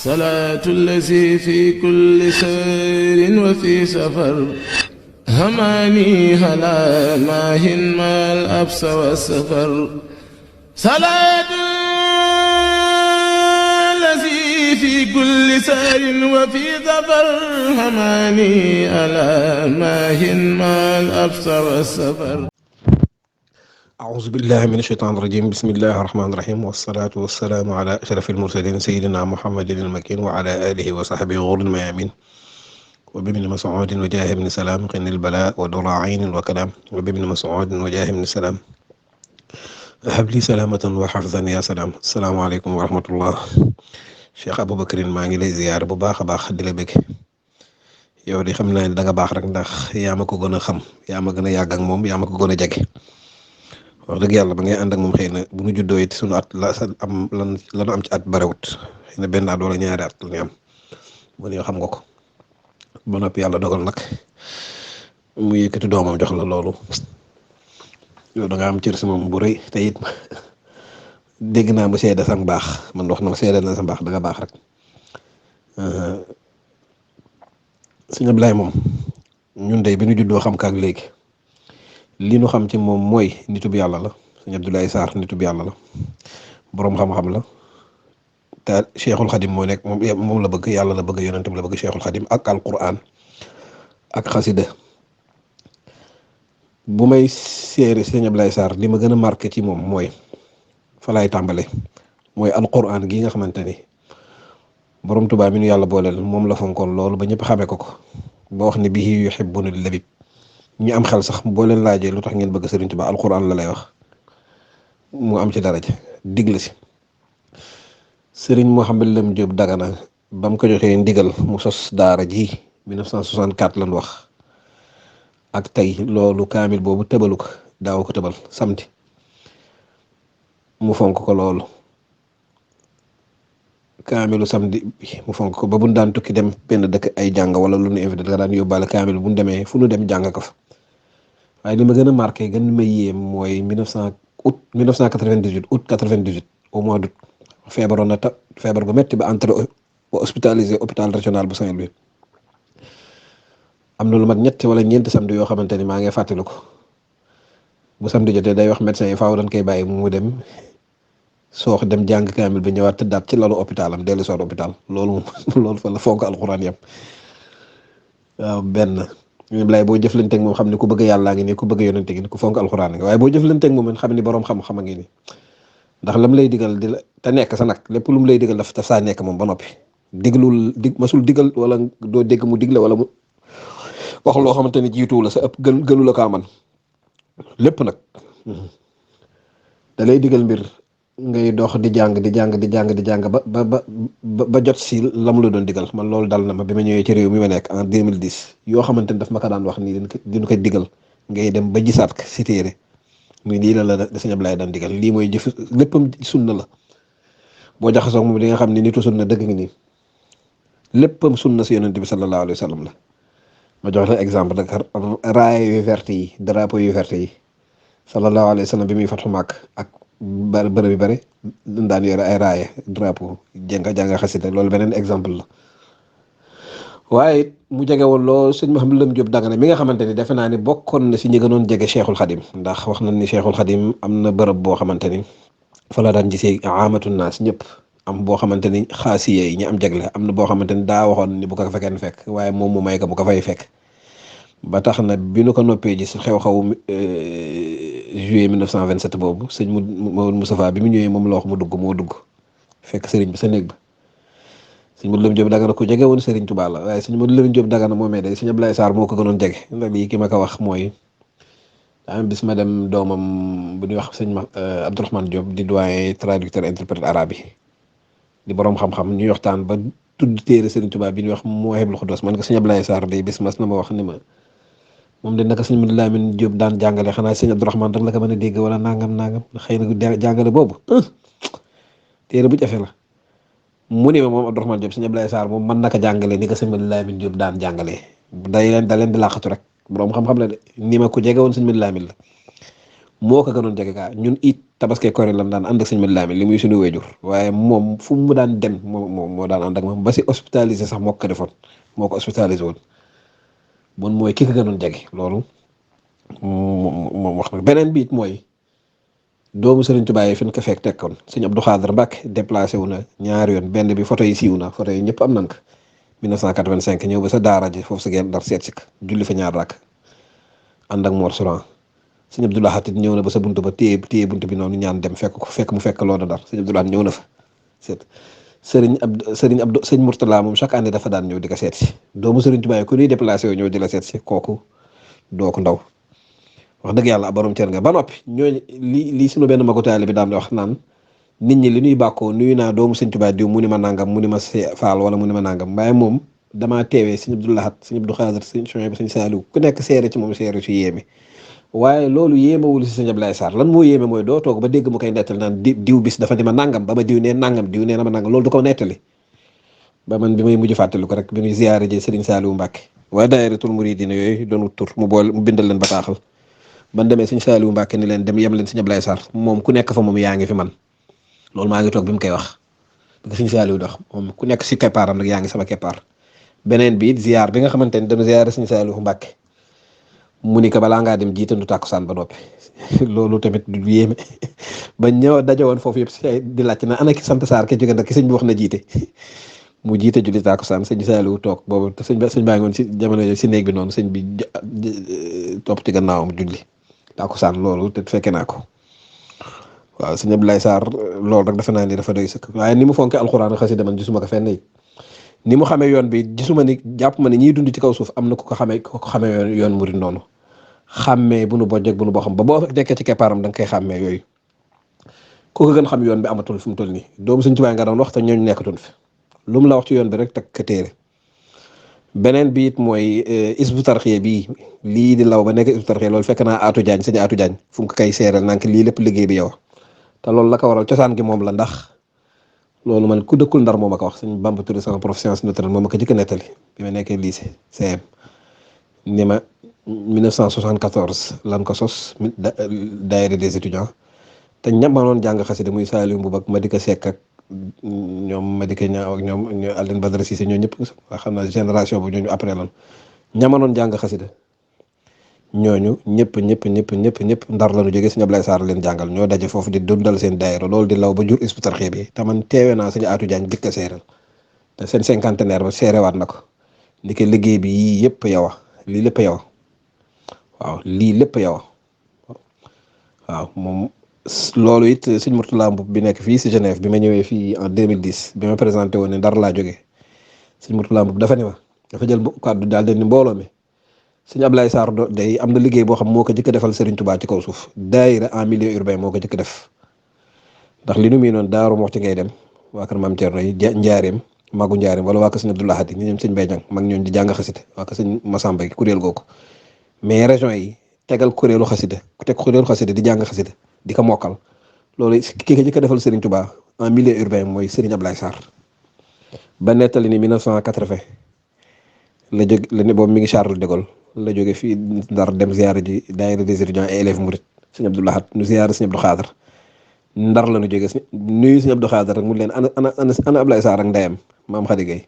صلاة الذي في كل سير وفي سفر هماني هلا ماهن ما الأبس والسفر صلاة الذي في كل سير وفي سفر هماني هلا ماهن ما الأبس والسفر. أعوذ بالله من الشيطان الرجيم. بسم الله الرحمن الرحيم، والصلاة والسلام على أشرف المرسلين سيدنا محمد المكين وعلى آله وصحبه غر الميامين وبابن مسعود وجاه بن سلام قن البلاء ودرع عين وكلام وبابن مسعود وجاه بن سلام هب لي سلامة وحفظا يا سلام. السلام عليكم ورحمة الله. Cheikh Aboubacar maa ngi lay ziyaar bu baax a baax di la bëgg. yow di xam naa ne da nga baax rek ndax yaa ma ko gën a xam, yaa ma gën a yàgg ak moom, yaa ma ko gën a jege. wax dëgg yàlla ba ngay ànd ak moom xëy na bu nu juddoo it sunu at la sa am lanu am ci at barewut, xëy na benn at wala ñaari at la ñu am ba yow xam nga ko ba noppi yàlla dogal nag mu yëkkati doomam jox la loolu. yow da nga am cër si moom bu rëy te it dégg naa mu seede sa baax, man wax na ma seede na sa baax, da nga baax rek. sëñ Ablaye moom ñun de bi nu juddoo xam kaak léegi li nu xam ci moom mooy nitub yàlla la. sëñ Abdoulaye Sarr nitub yàlla la, boroom xam-xam la te Cheikhul Khadim moo nekk moom la bëgg, yàlla la bëgg, yonentam la bëgg, Cheikhul Khadim ak Alquran ak xasida. bu may séeri sëñ Abdoulaye Sarr li ma gën a marqué ci moom mooy fa laay tàmbale mooy Alquran gi nga xamante ni borom Tuubaa mi nu yàlla booleel moom la fonkoon loolu ba ñëpp xamee ko ba wax ni bihi yuhibbuna labib. ñi am xel sax boo leen laajee lu tax ngeen bëgg Sëriñ Tuubaa alquran la lay wax, mu am ci daraja digle si. Sëriñ Mouhamed Lam Diop Dagana ba mu ko joxee ndigal mu sos daara ji 1964 lan wax ak tey loolu kaamil boobu tëbalu ko, daaw ko tëbal samedi mu fonk ko loolu. kaamilu samedi mu fonk ko ba bu ñu daan tukki dem benn dëkk ay jàng wala lu ñu invité da daan yóbbaale kaamil bu ñu demee fu ñu dem jàng ko fa. waaye li ma gën a marqué gën ma yéem mooy 1998 août 98 au mois d'août feebaroon na feebar bu metti ba entré hospitalisé hôpital régional bu Saint-Louis. am na lu mat ñetti wala ñeenti samedi yoo xamante ni maa ngi fàttali ko bu samedi jotee day wax médecin yi faaw dañ koy bàyyi mu dem soox dem jàng kaamil bi ñëwaat tëddaat ci lalu hôpitalam dellu soor hôpital. loolu fa la fonk alxuraan yam. waaw benn ñu lay boo jëflanteeg moom xam ne ku bëgg yàllaa ngi nii, ku bëgg yonente gi ni ku fonk alxuraan nga, waaye boo jëflanteeg moom xam ni boroom xam-xam a ngi nii. ndax lam lay digal di la te nekk sa nag lépp lu mu lay digal daf saa nekk moom ba noppi masul digal wala doo dégg mu digle wala mu wax loo xamante ni jiituwu la sa ëpp gënu la kaa man lépp nag da lay digal mbir ngay dox di jàng ba jot si la mu la doon digal. man loolu dal na ma bi ma ñëwee ci réew mi ma nekk en 2010 yoo xamante ni daf ma ko daan wax nii dinu ko digal ngay dem ba gisaat ko si téere muy lii la Sëñ Ablaye daan digal, lii mooy jëf léppam sunna la. boo jaxasoo moom di nga xam ni nitu sunna dëgg ngi nii, léppam sunna si yonent bi sallallahu alayhi wa sallam la. ma jox la exemple rek raaya yu verte yi, drapeau yu verte yi sallallahu alayhi wa sallam bi muy fatu Màkk ak bërëb bi bëri daan yore ay raaya drapeau jàng xasida, loolu beneen exemple la. waaye mu jege woon lool sëñ Mouhamed Lam Diop Dagana mi nga xamante ni defe naa ni bokkoon na si ñi gënoon jege Cheikhul Khadim, ndax wax nañ ni Cheikhul Khadim am na bërëb boo xamante ni fa la daan gisee amatu naas ñëpp. am boo xamante ni xaasiye yi ñi am jagle, am na boo xamante ni daa waxoon ni bu ko fekkee fekk, waaye moom mu may ko bu ko fay fekk. ba tax na bi nu ko noppee gis xew-xew juillet 1927 boobu sëñ Maodo Moustapha bi mu ñëwee moom la wax mu dugg moo dugg fekk sëriñ bi sa néeg ba. sëñ Modou Lam Diop Dagana ku jege woon Sëriñ Tuubaa la, waaye sëñ Modou Lam Diop Dagana moomee day sëñ Abdoulaye Sarr moo ko gënoon jege. ndax lii ki ma ko wax mooy am bis ma dem doomam bu ñuy wax sëñ Abdourahmane Diop di doyen traducteur interprète arabe yi di boroom xam-xam ñuy waxtaan ba tudd téere Sëriñ Tuubaa bi ñuy wax Mawahibul Quddus. man ko sëñ Abdoulaye Sarr day bis mas na ma wax ni ma moom de naka sëñ Modou Lamine Diop daan jàngale xanaa sëñ Abdourahmane rek la ko mën a dégg wala nangam xëy na jàngale boobu téere bu jafe la. mu ne ma moom Abdourahmane Diop sëñ Abdoulaye Sarr moom mën naka jàngale ni ko sëñ Modou Lamine Diop daan jàngalee da leen di làqatu rek boroom xam-xam la de ni ma ko jege woon sëñ Modou Lamine la. moo ko gënoon jege kaa ñun it tabaski kori lan daan ànd ak sëñ Madi Lamin li muy suñu wéjur waaye moom fu mu daan dem moo daan ànd ak moom ba si hospitalisé sax moo ko defoon moo ko hospitalisé woon bon mooy ki ko gënoon jege loolu moom wax na beneen bi it mooy doomu Sëriñ Tuubaa yi fi ñu ko fekk tekkoon sëñ Abdou Khadre Mbacke déplacé wu na ñaari yoon benn bi photo yi siiw na photo yi ñëpp am nañ ko 1985 ñëw ba sa daara ji foofu sa geen Ndar seet si ko julli fa ñaar rakk ànd ak Mor Souran sëñ Abdou Lahad it ñëw na ba sa buntu ba téye buntu bi noonu ñaan dem fekk mu fekk loolu Ndar sëñ Abdou Lahad ñëw na fa seet sëñ Mourtala moom chaque année dafa daan ñëw di ko seet si doomu Sëriñ Tuubaa yi ku ñuy déplacé wu ñëw di la seet si kooku doo ko ndaw wax dëgg yàlla borom cër nga ba noppi ñooñu lii suñu benn magu taalibe bi daan wax naan nit ñi li ñuy bàkkoo nuyu naa doomu Sëñ Tuubaa diw mu ni ma nangam mu ni ma faal wala mu ni ma nangam waaye moom damaa teewee sëñ Abdou Lahad sëñ Abdou Khadre sëñ Souhaïbou sëñ Saliou ku nekk seere ci moom seere ci yéeme waaye loolu yéemawul si sëñ Ablaye Sarr lan moo yéeme mooy doo toog ba dégg mu koy nettali naan diw bis dafa ni ma nangam ba ma diw nee nangam diw nee na ma nangam loolu du ko nettali ba man bi may mujj fàttali ko rek bi muy ziyaare ji Sëriñ Saliou Mbacke waaye daayiratul muridiina yooyu doon tur mu bindal leen bataaxal ban demee sëñ Saliou Mbacke ni leen dem yem leen sëñ Ablaye Sarr moom ku nekk fa moom yaa ngi fi man loolu maa ngi toog bi mu koy wax bi sëñ Saliou dox moom ku nekk si keppaaram nag yaa ngi sama keppaar beneen bi it ziar bi nga xamante ni dañu ziar sëñ Saliou Mbacke mu ni ko balaa ngaa dem jiitandu tàkkusaan ba noppi loolu tamit du yéeme ba ñëw daje woon foofu yëpp si di laajte na ana ki sant Sarr ke jóge ndax ki sëñ bi wax na jiite mu jiite julli tàkkusaan sëñ Saliou toog boobu te sëñ baa ngi woon si jamono yooyu si néeg bi noonu sëñ bi topp ci gannaawam julli tàkkusaan loolu te fekke naa ko waaw sëñ Ablaye Sarr loolu rek defe naa ni dafa doy sëkk waaye ni mu fonke alxuraan xasida man gisuma ko fenn it ni mu xamee yoon bi gisuma ni jàpp ma ne ñiy dund ci kaw suuf am na ku ko xamee yoon murid noonu xàmmee bu nu bojjeg bu nu boo xam ba boo nekkee ci keppaaram da nga koy xàmmee yooyu ku ko gën xam yoon bi amatul fi mu toll nii doomu Sëñ Tuubaa nga doon wax te ñooñu nekkatul fi lu mu la wax ci yoon bi rek teg ka téere beneen bi it mooy Hizbut Tarqiyyah bii lii di law ba nekk Hizbut Tarqiyyah loolu fekk naa Atou Diagne sëñ Atou Diagne fu mu ko koy seeral nank lii lépp liggéey bi yow te loolu la ko waral cosaan gi moom la ndax loolu man ku dëkkul Ndar moom a ko wax sëñ Bamba Touré sama prof science naturelle moom a ko jëkk nettali bi ma nekkee lycée CM ni ma 1974 lan ko sos daayira des étudiants te ñamanoon jàng xasida muy Saliou Mboub ak Madika Seck ak ñoom Madika Ñaaw ak ñoom Aline Badara Cissé ñoo ñëpp xam naa génération bu ñooñu après lan ñamanoon jàng xasida ñooñu ñëpp Ndar la ñu jógee sëñ Ablaye Sarr leen jàngal ñoo daje foofu di dundal seen daayira loolu di law ba jur Hizbut Tarqiyyah bi te man teewee naa sëñ Atou Diagne dikk seeral te seen cinquantenaire ba seerewaat na ko li ko liggéey bi yii yëpp yow lii lépp yow waaw lii lépp yow waaw moom loolu it sëñ Mourtala Mboup bi nekk fii si Genève bi ma ñëwee fii en 2010 bi ma présenté woon ne Ndar laa jógee sëñ Mourtala Mboup dafa jël kàddu daal di ni mbooloo mi sëñ Ablaye Sarr day am na liggéey boo xam moo ko jëkk defal Serigne Touba ci kaw suuf daayira en milieu urbain moo ko jëkk def ndax li nu muy noonu Daaru Muxti ngay dem waa kër Maam Thierno yi Njaareem Magu Njaareem wala waa kër sëñ Abdou Lahad yi ñu ñoom sëñ Mbaye Niang mag ñooñu di jàng xasida waa kër sëñ Massamba gi kuréel googu mais région yi tegal kuréelu xasida ku teg kuréelu xasida di jàng xasida di ko mokkal loolu ki ko jëkk defal Serigne Touba en milieu urbain mooy Serigne Ablaye Sarr ba nettali ni 1980 la jóg la ne boobu mi ngi Charles de Gaulle la jóge fii Ndar dem ziyaara ji daayira des étudiants et élèves murid sëñ Abdou Lahad nu ziyaara sëñ Abdou Khadre Ndar la nu jóge nuyu sëñ Abdou Khadre rek mu leen ana Ablaye Sarr ak ndeyam maam Khady Gueye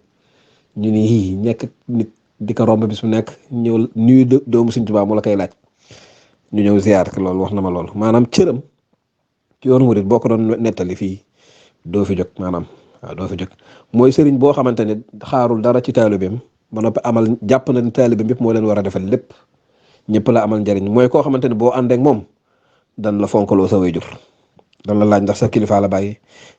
ñu ni yii nekk nit di ko romb bis mu nekk ñëw nuyu doomu Sëñ Tuubaa mu la koy laaj ñu ñëw ziyaar ko loolu wax na ma loolu maanaam cëram ci yoonu murid boo ko doon nettali fii doo fi jóg maanaam waaw doo fi jóg mooy sëriñ boo xamante ne xaarul dara ci taalibeem ba noppi amal jàpp na ni taalibeem yëpp moo leen war a defal lépp ñëpp la amal njariñ mooy koo xamante ne boo àndeek moom dan la fonkaloo sa wayjur dan la laaj ndax sa kilifa la bàyyi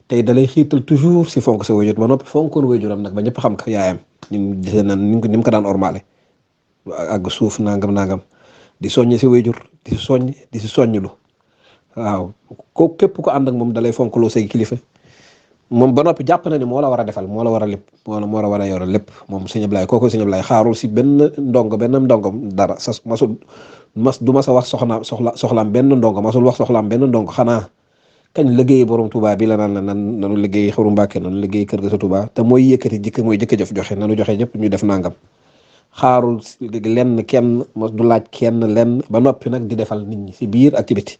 tey dalay xiital toujours si fonk sa wayjur ba noppi fonkoon wayjuram nag ba ñëpp xam ko yaayam ñun gisee na ni mu ko daan ormaale àgg suuf nangam di soññe si wayjur di si soññlu waaw ko képp ko ànd ak moom dalay fonkaloo say kilifa moom ba noppi jàpp na ni moo la war a defal moo la war a lépp moo la war a yoral lépp moom sëñ Ablaye kooku sëñ Ablaye xaarul si benn ndongom dara sa du ma sa wax soxlaam benn ndongo masul wax soxlaam benn ndongo xanaa kañ liggéey borom Touba bi la naan la nanu liggéey xaru Mbàkke nanu liggéey kër ga sa Touba te mooy yëkkati mooy jëkk jëf joxe nanu joxe ñëpp ñu def nangam xaarul lenn kenn du laaj kenn lenn ba noppi nag di defal nit ñi si biir ak ci biti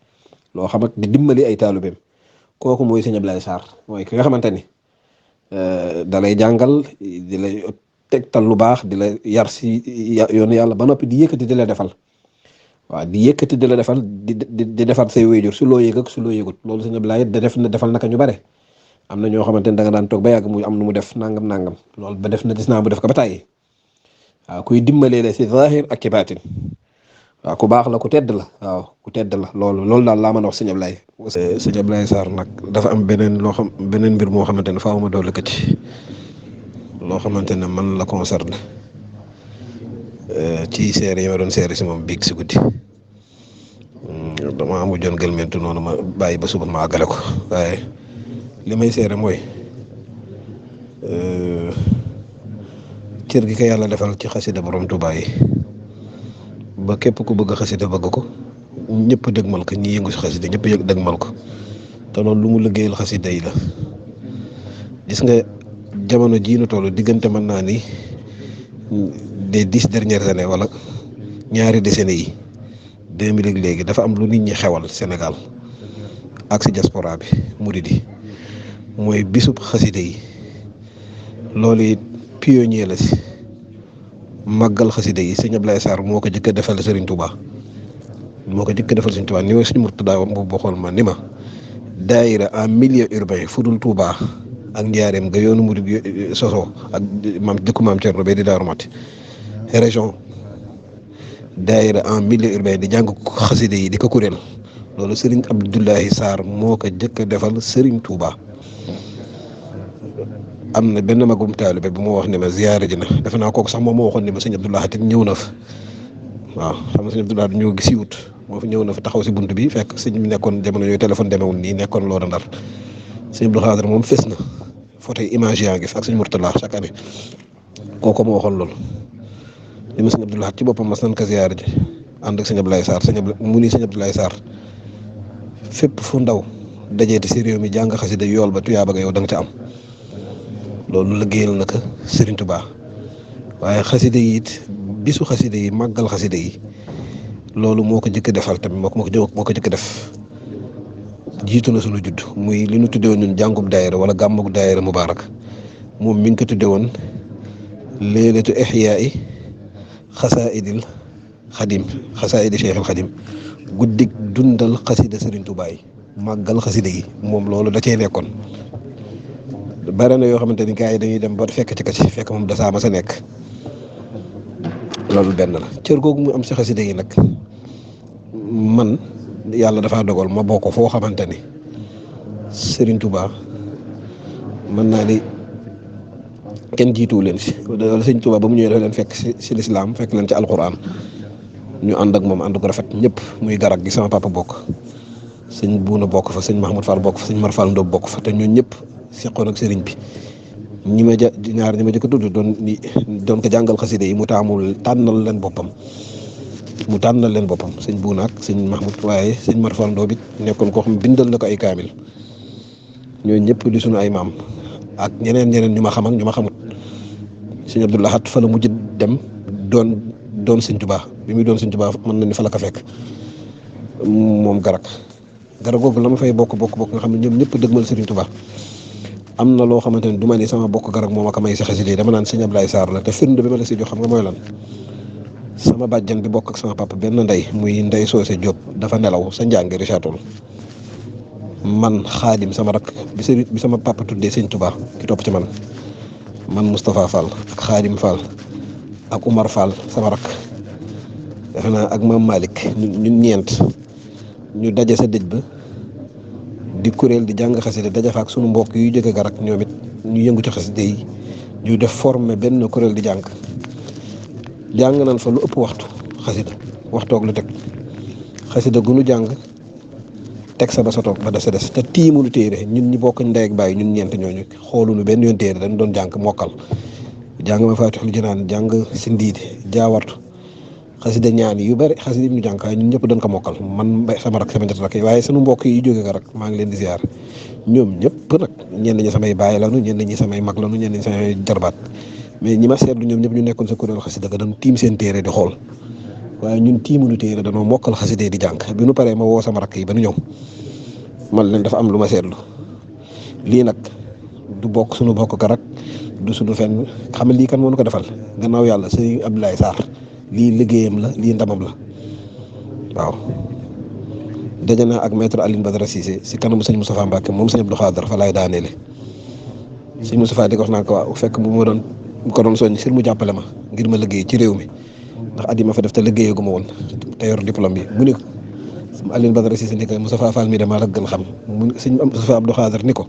loo xam ak di dimbali ay taalubeem kooku mooy sëñ Ablaye Sarr mooy ki nga xamante ni da lay jàngal di lay tegtal lu baax di la yar si yoonu yàlla ba noppi di yëkkati di la defal waaw di yëkkati di la defal di defar say wéyjur su loo yëg ak su loo yëgut loolu sëñ Ablaye da def na defal naka ñu bare am na ñoo xamante ni da nga daan toog ba yàgg mu am nu mu def nangam loolu ba def na gis naa mu def ko ba tàyyi waaw kuy dimbalee la si zahir ak ci baatin waaw ku baax la ku tedd la waaw ku tedd la loolu daal laa mën a wax sëñ Ablaye. sëñ Ablaye Sarr nag dafa am beneen mbir moo xamante ne faaw ma doole ko ci loo xamante ne man la concerné ci seere yi ma doon seere si moom biig si guddi dama amu joon gëlmentu noonu ma bàyyi ba suba ma àggale ko waaye li may seere mooy cër gi ko yàlla defal ci xasida borom Tuubaa yi ba képp ku bëgg xasida bëgg ko ñëpp dëgmal ko ñi yëngu si xasida ñëpp yëg dëgmal ko te loolu lu mu liggéeyal xasida yi la gis nga jamono jii nu toll diggante mën naa ni des 10 dernières années wala ñaari décennies yi 2000 ak léegi dafa am lu nit ñi xewal Sénégal ak si diaspora bi murid yi mooy bisub xasida yi loolu it pionnier la si màggal xasida yi sëñ Ablaye Sarr moo ko jëkk a defal Serigne Touba ni ma Serigne Mourtada boobu waxoon ma ni ma daayira en milieu urbain fu dul Touba ak njaareem nga yoonu murid sosoo ak dëkku maam Thierno bay di Daaru Mati région daayira en milieu urbain di jàng xasida yi di ko kuréel loolu Serigne Abdoulaye Sarr moo ko jëkk a defal Serigne Touba. am na benn magum taalibe bu ma wax ne ma ziyaare ji na defe naa kooku sax moom moo waxoon ne ma sëñ Abdoulaye te ñëw na fa waaw xam nga sëñ Abdoulaye ñëw gi siwut moo fi ñëw na fa taxaw si bunt bi fekk sëñ bi nekkoon jamono yooyu téléphone demewul nii nekkoon loo da ndar sëñ Abdou Khadre moom fes na photo image yaa ngi fi ak sëñ Mourtala chaque année kooku moo waxoon loolu li ma sëñ Abdoulaye ci boppam mas nañ ko ziyaare ji ànd ak sëñ Abdoulaye Sarr mu ni sëñ Abdoulaye Sarr fépp fu ndaw dajeeti si réew mi jàng xasida yool ba tuyaaba ga yow da nga ca am loolu liggéeyal na ko Serigne Touba waaye xasida yi it bisu xasida yi màggal xasida yi loolu moo ko jëkk defal tamit moo ko jëkk def jiitu na suñu judd muy li ñu tudde woon ñun jàngub daayira wala gàmmug daayira mubaarak moom mi ngi ko tudde woon leelatu ixyaa'i xasaa'idil xadim xasaa'idi Cheikhul Xadim guddig dundal xasida Serigne Touba yi màggal xasida yi moom loolu da cee nekkoon bare na yoo xamante ni gars yi dañuy dem ba fekk ci kasi fekk moom dasaa ma sa nekk loolu benn la cër googu mu am si xasida yi nag man yàlla dafaa dogal ma bokk foo xamante ni Serigne Touba mën naa ni kenn jiituwu leen si wala Serigne Touba ba mu ñëwee dafa leen fekk si lislaam fekk leen ci alquran ñu ànd ak moom ànd ko rafet ñëpp muy garag gi sama papa bokk sëñ Buuna bokk fa sëñ Mahmoud Fall bokk fa sëñ Mar Fall Ndoob bokk fa te ñun ñëpp seqoon ak sëriñ bi ñaar ñi ma jëkk tudd doon ko jàngal xaside yi mu tànnal leen boppam sëñ Buuna ak sëñ Mahmoud waaye sëñ Mar Fall Ndoob it nekkoon koo xam bindal na ko ay kaamil ñooñu ñëpp di sunu ay maam ak ñeneen ñu ma xam ak ñu ma xamut sëñ Abdou Lahad fa la mujj dem doon sëñ Tuubaa bi muy doon sëñ Tuubaa mën na ni fa la ko fekk moom garag googu la ma fay bokk nga xam ne ñoom ñëpp dëgmal Serigne Touba am na loo xamante ne du ma ni sama bokk garag moom ak may si xasida yi dama naan sëñ Ablaye Sarr la te firnde bi ma la si jox xam nga mooy lan sama bàjjan bi bokk ak sama papa benn ndey muy ndey Soose Diop dafa nelaw sa njàngi Richard Toll man Xaadim sama rak bi sama papa tuddee sëñ Touba ki topp ci man Moustapha Fall ak Xaadim Fall ak Umar Fall sama rak defe naa ak maam Malick ñun ñeent ñu daje sa dëj ba di kuréel di jàng xasida daje fa ak sunu mbokk yu jóge garak ñoom it ñu yëngu ci xasida yi ñu def formé benn kuréel di jàng nañ fa lu ëpp waxtoog lu teg xasida gu nu jàng teg sa ba sa toog ba des te tiimulu téere ñun ñi bokk ndey ak bàyyi ñun ñeent ñooñu xoolunu benn yoon téere dañ doon jàng mokkal jàng ma Faatixul Jinaan jàng si ndiide jaawartu xasida ñaan yu bëri xasida ñu jàng ñun ñëpp dañ ko mokkal man sama rak sama ñett rak waaye sunu mbokk yi jóge rak maa ngi leen di ziar ñoom ñëpp nag ñenn ñi samay baay lanu ñenn ñi samay mag lanu ñenn ñi samay jarbaat mais ñi ma seetlu ñoom ñëpp ñu nekkoon sa kuréel xasida ga dañ tiim seen téere di xool waaye ñun tiimuñu téere danoo mokkal xasida di jàng bi nu paree ma woo sama rakk yi ba nu ñëw man leen dafa am lu ma seetlu lii nag du bokk suñu bokk garak du suñu fenn xam lii kan moo nu ko defal gannaaw yàlla sëñ Abdoulaye Sarr lii liggéeyam la lii ndamam la waaw. daje naa ak maître Alioune Badara Cissé si kanamu sëñ Moustapha Mbacke moom sëñ Abdou Khadre fa laay daaneele sëñ Moustapha di ko wax naa ko waaw fekk bu ma doon ko doon soññ sir mu jàppale ma ngir ma liggéey ci réew mi ndax at yi ma fa def te liggéeyagu ma woon te yor diplôme bi mu ni ko Alioune Badara Cissé ni ko Moustapha Fall mi damaa la gën xam mu sëñ Moustapha Abdou Khadre ni ko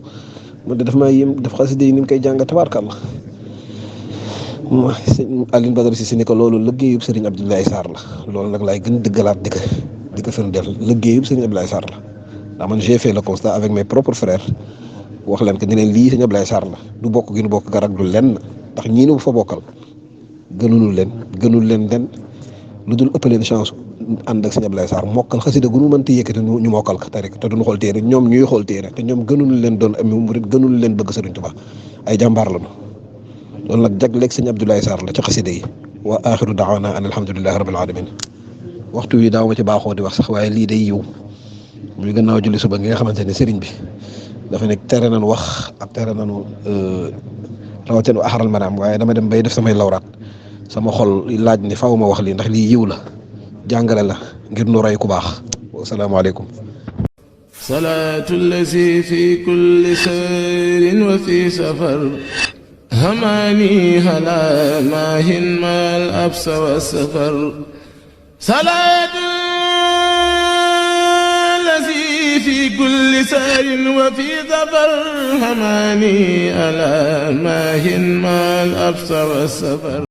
man de daf maa yéem daf xasida yi ni mu koy jàng tabaarkàlla sëñ Alioune Badara Cissé ni ko loolu liggéeyub sëriñ Abdoulaye Sarr la loolu nag laay gën dëggalaat di ko firndeel liggéeyub sëriñ Abdoulaye Sarr la ndax man j'ai fait le constat avec mes propres frères wax leen que ni leen lii sëriñ Abdoulaye Sarr la du bokk gi nu bokk garak du lenn ndax ñii nu fa bokkal gënul leen den lu dul ëpp leen chance ànd ak sëriñ Abdoulaye Sarr mokkal xasida gu nu mënti yëkkati ñu mokkal ko te duñu xool téere ñoom ñuy xool téere te ñoom gënul leen doon am murid gënul leen bëgg sëriñ Tuubaa ay jàmbaar lañu loolu nag jagleeg sëriñ Abdoulaye Sarr la ci xasida yi wa axiru da'waana an alhamdulillahi rabbil alamin waxtu wi daaw ma ci baaxoo di wax sax waaye lii day yiw muy gannaaw julli suba gi nga xamante ne sëriñ bi dafa nekk tere nañu wax ak tere nañu rawatina axaral manaam waaye dama dem bay def samay lawraat sama xol laaj ni faaw ma wax lii ndax lii yiw la jàngale la ngir nu roy ku baax. wasalaamaaleykum. salaatu lazi fi kulli sayrin wa fi safar hamaani hala maahin maal absa wa safar salaatu lazi fi kulli sayrin wa fi safar hamaani hala maahin maal absa wa safar